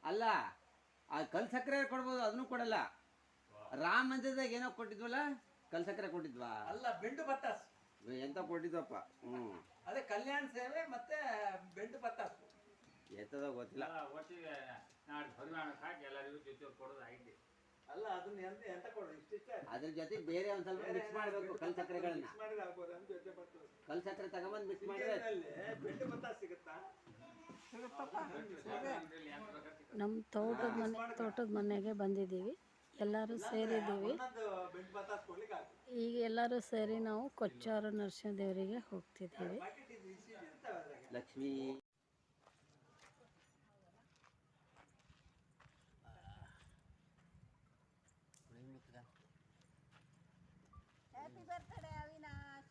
ಅಲ್ಲ ಕಲ್ ಸಕ್ಕರೆ ಕೊಡ್ಬೋದು, ಅದನ್ನು ಕೊಡಲ್ಲ. ರಾಮ ಮಂದಿರದಾಗ ಏನೋ ಕೊಟ್ಟಿದ್ವಲ್ಲ, ಕಲ್ ಸಕ್ಕರೆ ಕೊಟ್ಟಿದ್ವಾ? ಅಲ್ಲ, ಬೆಂಡು ಬತ್ತಾಸ್ ಎಂತ ಕೊಟ್ಟಿದ್ವಪ್ಪ. ಅದೇ ಕಲ್ಯಾಣ ಸೇವೆ ಮತ್ತೆ ಬೆಂಡು ಬತ್ತಾಸ್ ಎತ್ತದ ಗೊತ್ತಿಲ್ಲ. ಅಲ್ಲ, ಅದನ್ನ ಎಂತ ಕೊಡೋದು? ಅದ್ರ ಜೊತೆ ಬೇರೆ ಒಂದ್ ಸ್ವಲ್ಪ ಮಿಕ್ಸ್ ಮಾಡಬೇಕು ಕಲ್ ಸಕ್ಕರೆಗಳನ್ನ. ಕಲ್ ಸಕ್ಕರೆ ತಗೊಂಬಂದು ಮಿಕ್ಸ್ ಮಾಡಿದ್ರೆ ಬೆಂಡು ಬತ್ತಾಸ್ ಸಿಗುತ್ತಾ? ನಮ್ಮ ತೋಟದ ಮನೆಗೆ ಬಂದಿದ್ದೀವಿ. ಎಲ್ಲರೂ ಸೇರಿದ್ದೀವಿ. ಈಗ ಎಲ್ಲರೂ ಸೇರಿ ನಾವು ಕೊಚ್ಚಾರು ನರಸಿಂಹದೇವರಿಗೆ ಹೋಗ್ತಿದ್ದೀವಿ. Lakshmi happy birthday Avinash.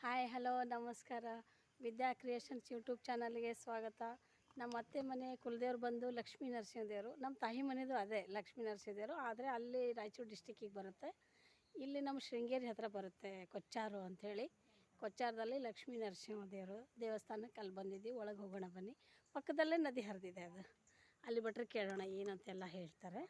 Hi, hello, ನಮಸ್ಕಾರ. ವಿದ್ಯಾ ಕ್ರಿಯೇಷನ್ಸ್ ಯೂಟ್ಯೂಬ್ ಚಾನಲ್ಗೆ ಸ್ವಾಗತ. ನಮ್ಮ ಅತ್ತೆ ಮನೆ ಕುಲದೇವ್ರು ಬಂದು ಲಕ್ಷ್ಮೀ ನರಸಿಂಹದೇವರು. ನಮ್ಮ ತಾಯಿ ಮನೆಯದು ಅದೇ ಲಕ್ಷ್ಮೀ ನರಸಿಂಹದೇವರು, ಆದರೆ ಅಲ್ಲಿ ರಾಯಚೂರು ಡಿಸ್ಟಿಕ್ಕಿಗೆ ಬರುತ್ತೆ. ಇಲ್ಲಿ ನಮ್ಮ ಶೃಂಗೇರಿ ಹತ್ರ ಬರುತ್ತೆ ಕೊಚ್ಚಾರು ಅಂಥೇಳಿ. ಕೊಚ್ಚಾರದಲ್ಲಿ ಲಕ್ಷ್ಮೀ ನರಸಿಂಹದೇವರು ದೇವಸ್ಥಾನಕ್ಕೆ ಅಲ್ಲಿ ಬಂದಿದ್ದೀವಿ. ಒಳಗೆ ಹೋಗೋಣ ಬನ್ನಿ. ಪಕ್ಕದಲ್ಲೇ ನದಿ ಹರಿದಿದೆ, ಅದು ಅಲ್ಲಿ ಬಿಟ್ಟರೆ ಕೇಳೋಣ ಏನಂತೆಲ್ಲ ಹೇಳ್ತಾರೆ.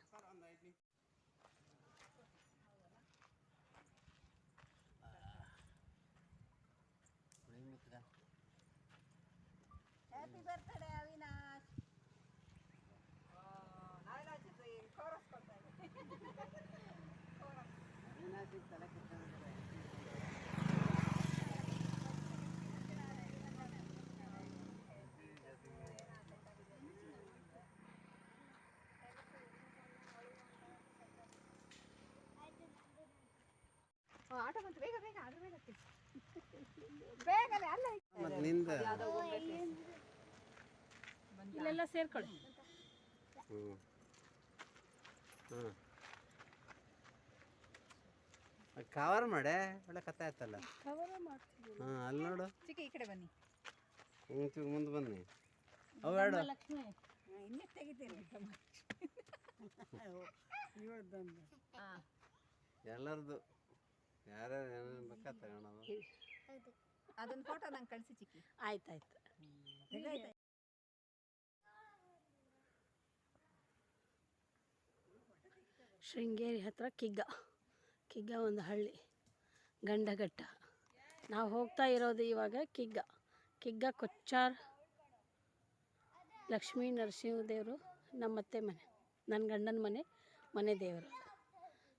Happy birthday Avinash. ಆಟೋ ಬಂತು, ಬೇಗ ಬೇಗ ಅದ್ರ ಮೇಲೆ ಬೇಗನೆ. ಅಲ್ಲ, ಇಲ್ಲೆಲ್ಲ ಸೇರ್ಕೊಳ್ಳಿ. ಕವರ್ ಮಾಡೆ ಒಳ್ಳೆ ಕಥೆ ಆಯ್ತಲ್ಲ. ಕವರ್ ಮಾಡ್ತೀವಿ. ಅಲ್ಲಿ ನೋಡು, ಚಿಕ್ಕಿ ಈ ಕಡೆ ಬನ್ನಿ. ಮುಂದೆ ಬನ್ನಿ. ಅವೇಡು ಲಕ್ಷ್ಮಿ ಇನ್ನೇ ತೆಗಿತೀನಿ. ಎಲ್ಲರದು ಯಾರ್ಯಾರು ಏನೇನು ಬೇಕಾ ತಗೊಳೋದು. ಅದನ್ನ ಫೋಟೋ ನಂಗೆ ಕಳಿಸಿ ಚಿಕ್ಕಿ. ಆಯ್ತಾಯ್ತು. ಶೃಂಗೇರಿ ಹತ್ರ ಕಿಗ್ಗ ಒಂದು ಹಳ್ಳಿ, ಗಂಡಘಟ್ಟ. ನಾವು ಹೋಗ್ತಾ ಇರೋದು ಇವಾಗ ಕಿಗ್ಗ ಕೊಚ್ಚಾರ್ ಲಕ್ಷ್ಮೀ ನರಸಿಂಹದೇವರು ನಮ್ಮತ್ತೆ ಮನೆ, ನನ್ನ ಗಂಡನ ಮನೆ ದೇವರು.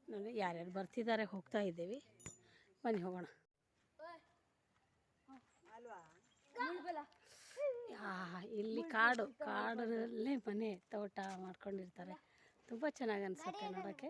ನೋಡಿ ಯಾರ್ಯಾರು ಬರ್ತಿದ್ದಾರೆ, ಹೋಗ್ತಾ ಇದ್ದೀವಿ. ಬನ್ನಿ ಹೋಗೋಣ. ಇಲ್ಲಿ ಕಾಡಲ್ಲೇ ಮನೆ ತೋಟ ಮಾಡ್ಕೊಂಡಿರ್ತಾರೆ. ತುಂಬ ಚೆನ್ನಾಗಿ ಅನಿಸುತ್ತೆ ನೋಡೋಕ್ಕೆ.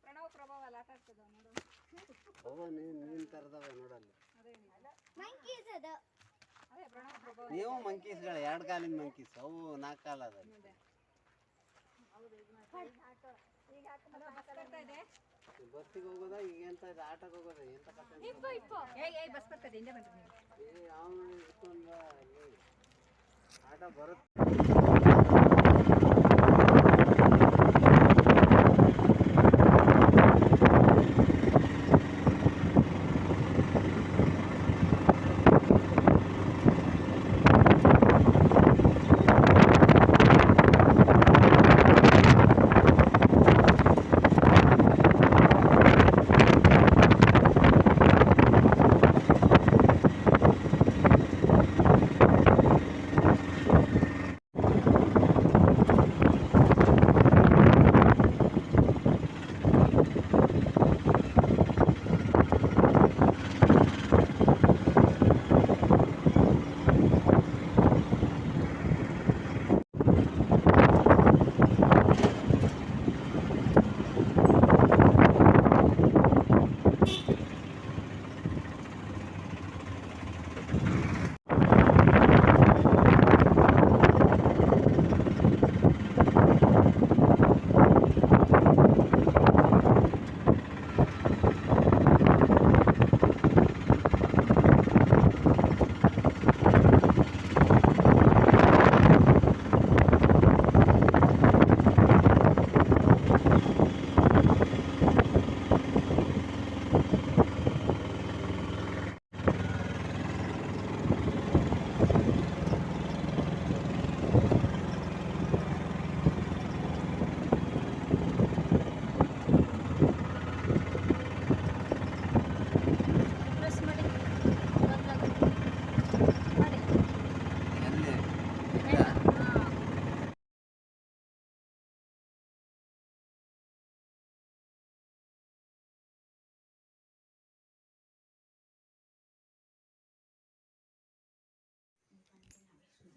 ಪ್ರಣವ್ ಪ್ರಭಾವ ಎಲ್ಲ ಆಟ ಆಗ್ತದ ನೋಡು. ನೀನ್ ತರದವ ನೋಡಲ್ಲ. ಅದೇ ಪ್ರಣವ್ ಪ್ರಭಾವ. ನೀವು ಮಂಕೀಸ್ಗಳ 2 ಕಾಲಿನ ಮಂಕೀಸ್, ಅವು 4 ಕಾಲ ಅದ. ಬಸ್ಸಿಗೆ ಹೋಗೋದ ಈಗ ಎಂತ ಇದೆ, ಆಟಕ್ಕೆ ಹೋಗೋದ ಎಂತ ಕತೆ? ಬಸ್ ಬರ್ತದೆ, ಹಿಂದೆ ಬನ್ನಿ. ಆಟ ಬರುತ್ತೆ.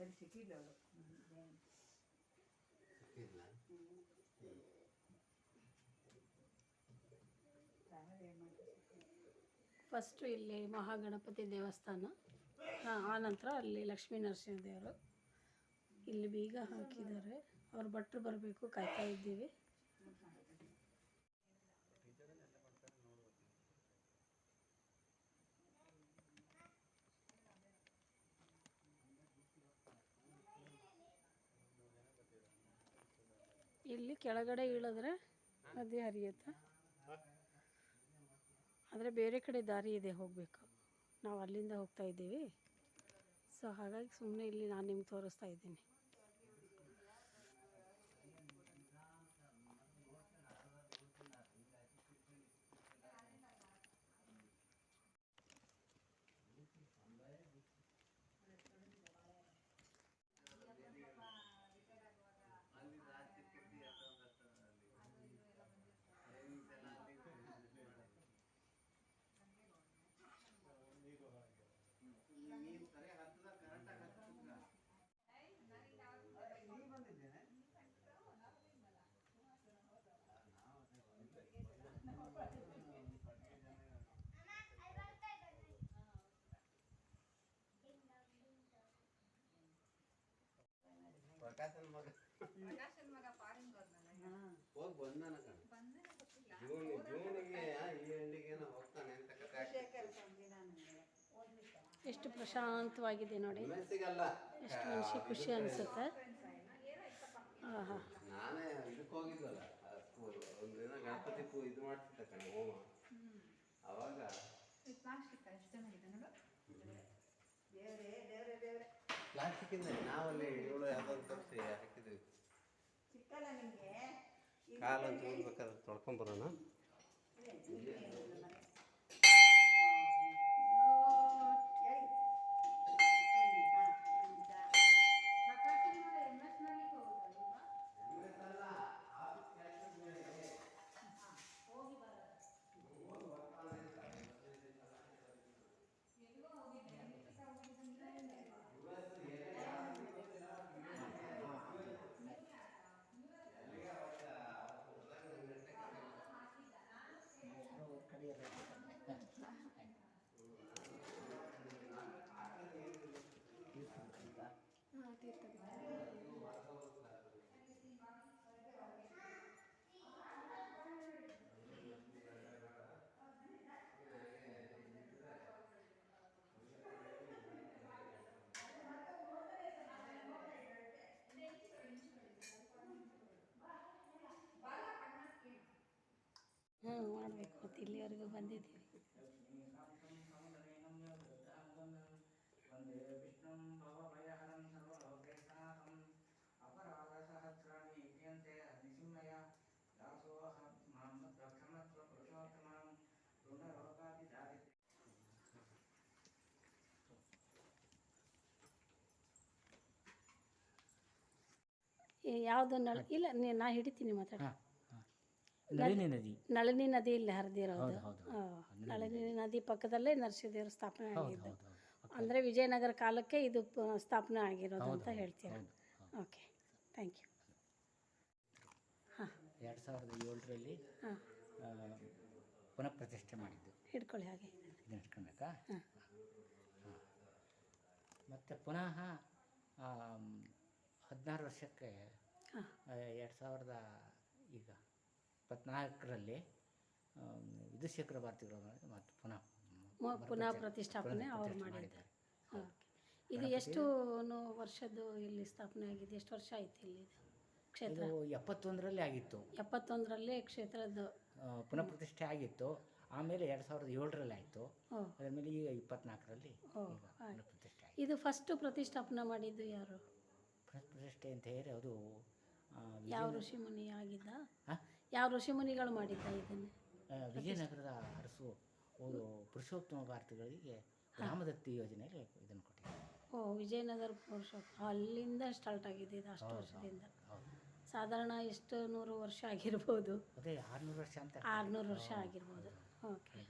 ಒಂದ್ಸರಿ ಸಿಕ್ಕಿಲ್ಲ ಅವಳು ಫಸ್ಟು ಇಲ್ಲಿ ಮಹಾಗಣಪತಿ ದೇವಸ್ಥಾನ, ಆನಂತರ ಅಲ್ಲಿ ಲಕ್ಷ್ಮೀ ನರಸಿಂಹ ದೇವರು. ಇಲ್ಲಿ ಬೀಗ ಹಾಕಿದ್ದಾರೆ, ಅವ್ರ ಭಟ್ರು ಬರಬೇಕು, ಕಾಯ್ತಾ ಇದ್ದೀವಿ. ಇಲ್ಲಿ ಕೆಳಗಡೆ ಇಳಿದ್ರೆ ನದಿ ಹರಿಯುತ್ತೆ, ಆದರೆ ಬೇರೆ ಕಡೆ ದಾರಿ ಇದೆ ಹೋಗಬೇಕು. ನಾವು ಅಲ್ಲಿಂದ ಹೋಗ್ತಾ ಇದ್ದೀವಿ. ಸೊ ಹಾಗಾಗಿ ಸುಮ್ಮನೆ ಇಲ್ಲಿ ನಾನು ನಿಮ್ಗೆ ತೋರಿಸ್ತಾ ಇದ್ದೀನಿ. ಪ್ರಕಾಶನ್ ಮಗ ಫಾರಿನ್ ಹೋಗಿ ಬಂದಾನ ಕಣ. ಜೂನಿಗೆ ಈ ಎಂಡಿಗೇನೋ ಹೋಗ್ತಾನೆ ಅಂತ ಕತೆ. ಎಷ್ಟು ಪ್ರಶಾಂತವಾಗಿದೆ ನೋಡಿ, ಮೆಸ್ಸಿಗಲ್ಲ ಎಷ್ಟು ಮನಸ್ಸಿಗೆ ಖುಷಿ ಅನಿಸುತ್ತೆ. ನಾನೇ ಇದಕ್ಕೆ ಹೋಗಿದ್ವಲ್ಲ ಸ್ಕೂಲ್, ಒಂದಿನ ಗಣಪತಿ ಇದು ಮಾಡ್ತಿದ್ದೆ ಕಣ ಹೋಮ. ಅವಾಗ ಪ್ಲಾಸ್ಟಿಕ್ ಇಂದ ನಾವಲ್ಲಿ ಇವಳು ಯಾವ್ದಾದ್ರು ತರಿಸಿ ಹಾಕಿದ್ವಿ. ಕಾಲಂತ ಹೋಗ್ಬೇಕಾದ್ರೆ ತೊಳ್ಕೊಂಬರೋಣ. ಮಾಡಬೇಕು, ಮತ್ತು ಇಲ್ಲಿವರೆಗೂ ಬಂದಿದ್ದೀವಿ. ಯಾವುದು ಇಲ್ಲ, ನಾ ಹಿಡಿತೀನಿ ಮಾತಾಡಿ. ನಳಿನಿ ನದಿ ಇಲ್ಲಿ ಹರಿದಿರೋದು. ನಳಿನಿ ನದಿ ಪಕ್ಕದಲ್ಲೇ ನರಸಿಂಹದೇವರು ಸ್ಥಾಪನೆ ಆಗಿದ್ದು. ಅಂದರೆ ವಿಜಯನಗರ ಕಾಲಕ್ಕೆ ಇದು ಸ್ಥಾಪನೆ ಆಗಿರೋದು ಅಂತ ಹೇಳ್ತೀರಾ? Okay, thank you. ಹಾಂ, 2007ರಲ್ಲಿ ಪುನಃ ಪ್ರತಿಷ್ಠೆ ಮಾಡಿದ್ದು. ಹಿಡ್ಕೊಳ್ಳಿ ಹಾಗೆ ಇದನ್ನು ಹಿಡ್ಕೊಬೇಕಾ? ಹಾಂ. ಮತ್ತು ಪುನಃ 16 ವರ್ಷಕ್ಕೆ 2024ರಲ್ಲಿ ವಿಧುಶೇಖರ ಭಾರತಿಗಳು ಮತ್ತು ಪುನಃ ಪ್ರತಿಷ್ಠಾಪನೆ ಅವ್ರು ಮಾಡಿದ್ದಾರೆ. ಓಕೆ, ಇದು ಎಷ್ಟು ವರ್ಷದ್ದು ಇಲ್ಲಿ ಸ್ಥಾಪನೆ ಆಗಿದೆ? ಎಷ್ಟು ವರ್ಷ ಆಯಿತು ಇಲ್ಲಿ ಕ್ಷೇತ್ರ? 71ರಲ್ಲಿ ಆಗಿತ್ತು. 71ರಲ್ಲಿ ಕ್ಷೇತ್ರದ ಪುನಃ ಪ್ರತಿಷ್ಠೆ ಆಗಿತ್ತು. ಆಮೇಲೆ 2007ರಲ್ಲಿ ಆಯಿತು. ಅದಾದಮೇಲೆ ಈಗ 24ರಲ್ಲಿ ಪ್ರತಿಷ್ಠೆ ಆಯಿತು. ಇದು ಫಸ್ಟು ಪ್ರತಿಷ್ಠಾಪನೆ ಮಾಡಿದ್ದು ಯಾರು? ಪ್ರತಿಷ್ಠೆ ಅಂತ ಹೇಳಿ ಅದು ಯಾವ ಋಷಿಮುನಿ ಆಗಿದ್ದ? ಯಾವ ಋಷಿಮುನಿಗಳು ಮಾಡಿದ್ದ ಇದನ್ನು? ವಿಜಯನಗರದ ಅರಸು ಪುರುಷೋತ್ತಮ ಭಾರತಿಗಳಿಗೆ ಗ್ರಾಮದತ್ತಿ ಯೋಜನೆಯಲ್ಲಿ ಇದನ್ನು ಕೊಟ್ಟಿದ್ದಾರೆ. ವಿಜಯನಗರ ಪುರುಷೋತ್ತಮ, ಅಲ್ಲಿಂದ ಸ್ಟಾರ್ಟ್ ಆಗಿದೆ ಇದು ಅಷ್ಟು ವರ್ಷದಿಂದ. ಸಾಧಾರಣ ಎಷ್ಟು 100 ವರ್ಷ ಆಗಿರ್ಬೋದು? ಅದೇ 600 ವರ್ಷ ಅಂತ. 600 ವರ್ಷ ಆಗಿರ್ಬೋದು. ಓಕೆ,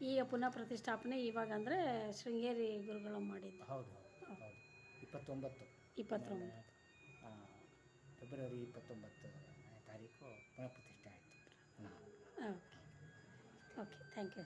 ಈಗ ಪುನಃ ಪ್ರತಿಷ್ಠಾಪನೆ ಇವಾಗ ಅಂದರೆ ಶೃಂಗೇರಿ ಗುರುಗಳು ಮಾಡಿದ್ದು. ಹೌದು. 29 29 ಫೆಬ್ರವರಿ 29ನೇ ತಾರೀಕು ಪುನಃ ಪ್ರತಿಷ್ಠೆ ಆಯಿತು. Okay okay thank you.